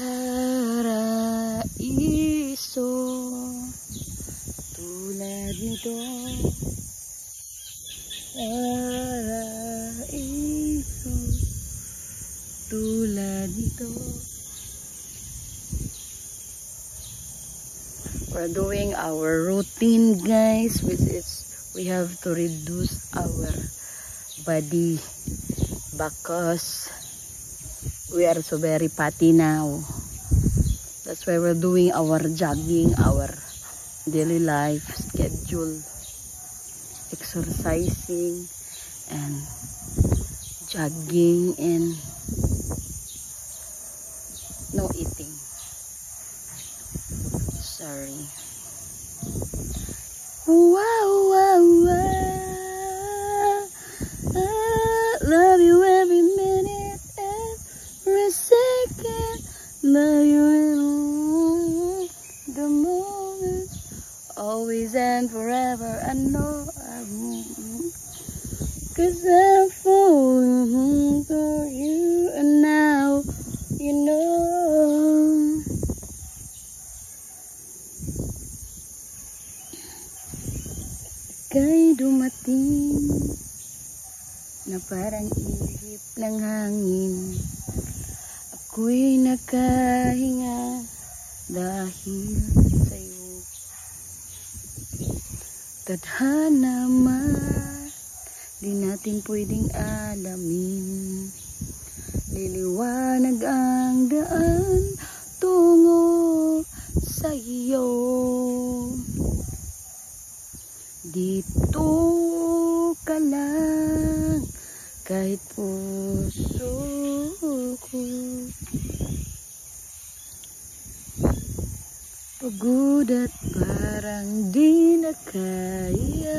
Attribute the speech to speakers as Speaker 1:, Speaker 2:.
Speaker 1: Paraiso tulad nito, paraiso tulad nito. We're doing our routine, guys, which is we have to reduce our body because we are so very fatty now. That's why we're doing our jogging, our daily life schedule, exercising and jogging and no eating. Sorry. Wow, wow, wow. I love you every minute, every second. Love you in the moment, always and forever. I know I won't, 'cause I'm falling for you, and now you know. Kay dumating na parang ihip ng hangin, ako'y nakahinga dahil sa'yo. Tadhana man, di natin pwedeng alamin, liliwanag ang daan tungo sa'yo. Dito ka lang, kahit puso ko pagod at parang di na kaya.